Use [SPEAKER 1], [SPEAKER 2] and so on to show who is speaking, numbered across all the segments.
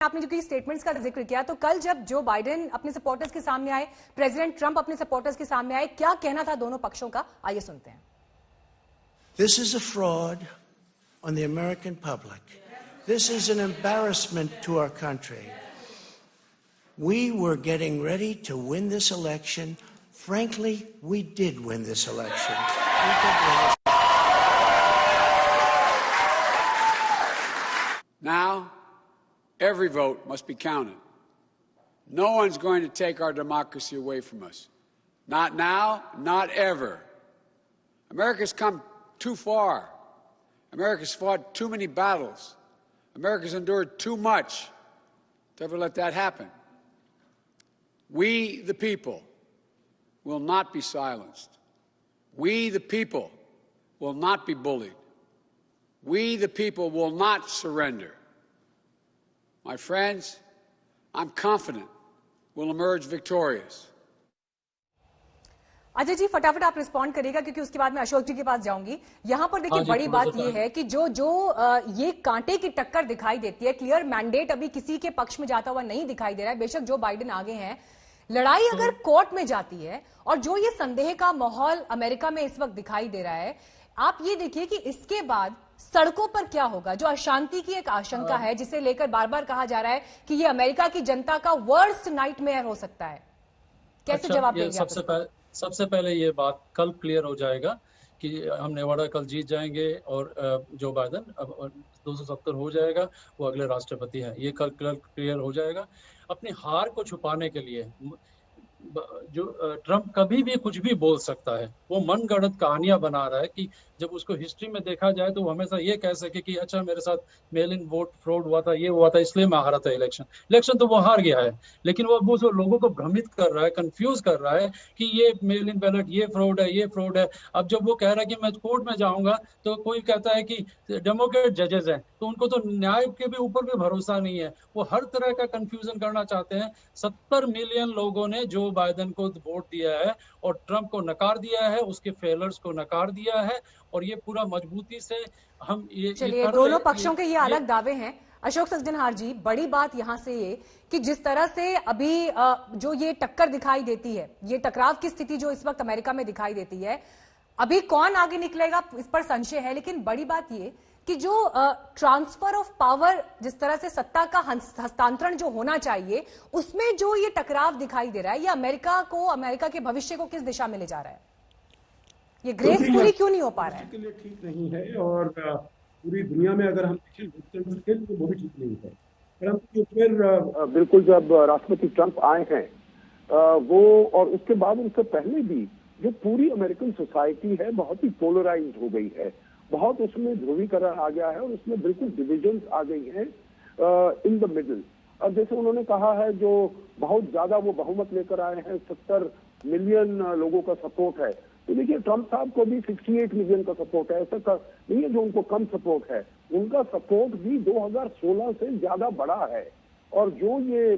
[SPEAKER 1] आपने जो कि स्टेटमेंट्स का जिक्र किया, तो कल जब जो बाइडेन अपने सपोर्टर्स के सामने आए, प्रेसिडेंट ट्रंप अपने सपोर्टर्स के सामने आए, क्या कहना था दोनों पक्षों का, आइए सुनते हैं।
[SPEAKER 2] This is a fraud on the American public. This is an embarrassment to our country. We were getting ready to win this election. Frankly, we did win this election. We did win it.
[SPEAKER 3] Now, every vote must be counted. No one's going to take our democracy away from us. Not now, not ever. America's come too far. America's fought too many battles. America's endured too much to ever let that happen. We, the people, will not be silenced. We, the people, will not be bullied. We, the people, will not surrender. My friends, I'm confident we'll emerge victorious.
[SPEAKER 1] Ajay ji, फटाफट आप respond करिएगा क्योंकि उसके बाद मैं अशोक जी के पास जाऊंगी। यहां पर देखिए, बड़ी बात यह है कि जो ये कांटे की टक्कर दिखाई देती है, क्लियर मैंडेट अभी किसी के पक्ष में जाता हुआ नहीं दिखाई दे रहा है। बेशक जो बाइडेन आगे हैं, लड़ाई अगर कोर्ट में जाती है और जो ये संदेह का माहौल अमेरिका में इस वक्त दिखाई दे रहा है, आप ये देखिए कि इसके बाद सड़कों पर क्या होगा। जो अशांति की एक आशंका है, जिसे लेकर बार बार कहा जा रहा है कि ये अमेरिका की जनता का वर्स्ट नाइटमेयर हो सकता है, कैसे जवाब देंगे?
[SPEAKER 4] सबसे पहले ये बात कल क्लियर हो जाएगा कि हम नेवाडा कल जीत जाएंगे और जो बाइडेन अब 270 हो जाएगा, वो अगले राष्ट्रपति हैं। ये कल क्लियर हो जाएगा। अपनी हार को छुपाने के लिए जो ट्रंप कभी भी कुछ भी बोल सकता है, वो मनगढ़ंत कहानियां बना रहा है कि जब उसको हिस्ट्री में देखा जाए तो वो हमेशा ये कह सके कि अच्छा मेरे साथ मेल इन वोट फ्रॉड हुआ था, ये हुआ था, इसलिए मैं हारा था इलेक्शन तो वो हार गया है। लेकिन वो लोगों को भ्रमित कर रहा है, कंफ्यूज कर रहा है कि ये मेल इन बैलेट, ये फ्रॉड है, ये फ्रॉड है। अब जब वो कह रहा है कि मैं कोर्ट में जाऊंगा, तो कोई कहता है कि डेमोक्रेट जजेस हैं, तो उनको तो न्याय के भी ऊपर भी भरोसा नहीं है। वो हर तरह का कंफ्यूजन करना चाहते हैं। 70 मिलियन लोगों ने जो बाइडेन को वोट दिया है और ट्रंप को नकार दिया है, उसके फेलर्स को नकार दिया है, और ये पूरा मजबूती से हम ये
[SPEAKER 1] चलिए, दोनों पक्षों के ये अलग दावे हैं। अशोक सज्जनहार जी, बड़ी बात यहां से ये कि जिस तरह से अभी जो ये टक्कर दिखाई देती है, ये टकराव की स्थिति जो इस वक्त अमेरिका में दिखाई देती है, अभी कौन आगे निकलेगा इस पर संशय है। लेकिन बड़ी बात ये कि जो ट्रांसफर ऑफ पावर, जिस तरह से सत्ता का हस्तांतरण जो होना चाहिए, उसमें जो ये टकराव दिखाई दे रहा है, ये अमेरिका के भविष्य को किस दिशा में ले जा रहा है? ये ग्रेसफुली क्यों नहीं हो पा रहा है?
[SPEAKER 5] के लिए ठीक नहीं है, और पूरी दुनिया में अगर हम देखें तो वो भी ठीक नहीं है। परंतु फिर बिल्कुल जब राष्ट्रपति ट्रंप आए हैं, वो और उसके बाद उनसे पहले भी जो पूरी अमेरिकन सोसाइटी है बहुत ही पोलराइज्ड हो गई है, बहुत उसमें ध्रुवीकरण आ गया है और उसमें बिल्कुल डिविजन्स आ गई हैं इन द मिडिल। अब जैसे उन्होंने कहा है, जो बहुत ज्यादा वो बहुमत लेकर आए हैं, 70 मिलियन लोगों का सपोर्ट है। तो देखिए, ट्रंप साहब को भी 68 मिलियन का सपोर्ट है, ऐसा नहीं है जो उनको कम सपोर्ट है। उनका सपोर्ट भी 2016 से ज्यादा बड़ा है। और जो ये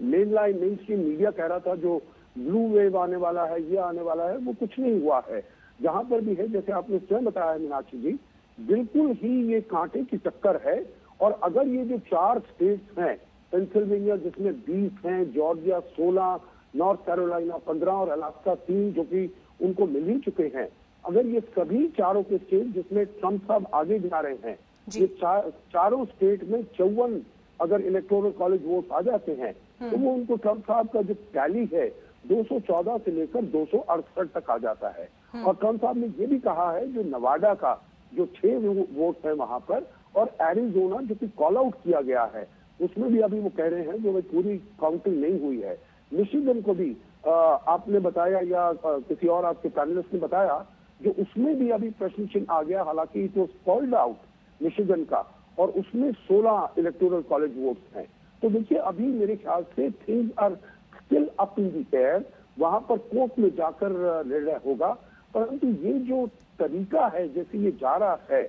[SPEAKER 5] मेन स्ट्रीम मीडिया कह रहा था, जो ब्लू वेव आने वाला है, ये आने वाला है, वो कुछ नहीं हुआ है। जहां पर भी है, जैसे आपने स्वयं बताया है मीनाक्षी जी, बिल्कुल ही ये कांटे की टक्कर है। और अगर ये जो 4 स्टेट्स हैं, पेंसिल्वेनिया जिसमें 20 हैं, जॉर्जिया 16, नॉर्थ कैरोलिना 15 और अलास्का 3 जो कि उनको मिल ही चुके हैं, अगर ये सभी चारों के स्टेट जिसमें ट्रंप साहब आगे जा रहे हैं, ये चारों स्टेट में 54 अगर इलेक्टोरल कॉलेज वोट आ जाते हैं, तो वो उनको ट्रंप साहब का जो टैली है 214 से लेकर 268 तक आ जाता है। और ट्रंप साहब ने ये भी कहा है, जो नवाडा का जो 6 वोट है वहां पर, और एरिजोना जो कि कॉल आउट किया गया है, उसमें भी अभी वो कह रहे हैं जो पूरी काउंटिंग नहीं हुई है। मिशिगन को भी आपने बताया या किसी और आपके पैनलिस्ट ने बताया, जो उसमें भी अभी प्रश्न चिन्ह आ गया। हालांकि it was called out Michigan का, और उसमें 16 इलेक्टोरल कॉलेज वोट्स हैं। तो देखिए, अभी मेरे ख्याल से things are still up in the air. वहां पर कोर्ट में जाकर निर्णय होगा। परंतु ये जो तरीका है जैसे ये जा रहा है,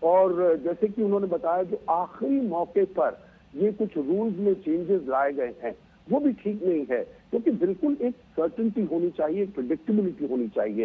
[SPEAKER 5] और जैसे कि उन्होंने बताया, जो आखिरी मौके पर ये कुछ रूल्स में चेंजेस लाए गए हैं, वो भी ठीक नहीं है। क्योंकि बिल्कुल एक सर्टेनिटी होनी चाहिए, एक प्रेडिक्टेबिलिटी होनी चाहिए।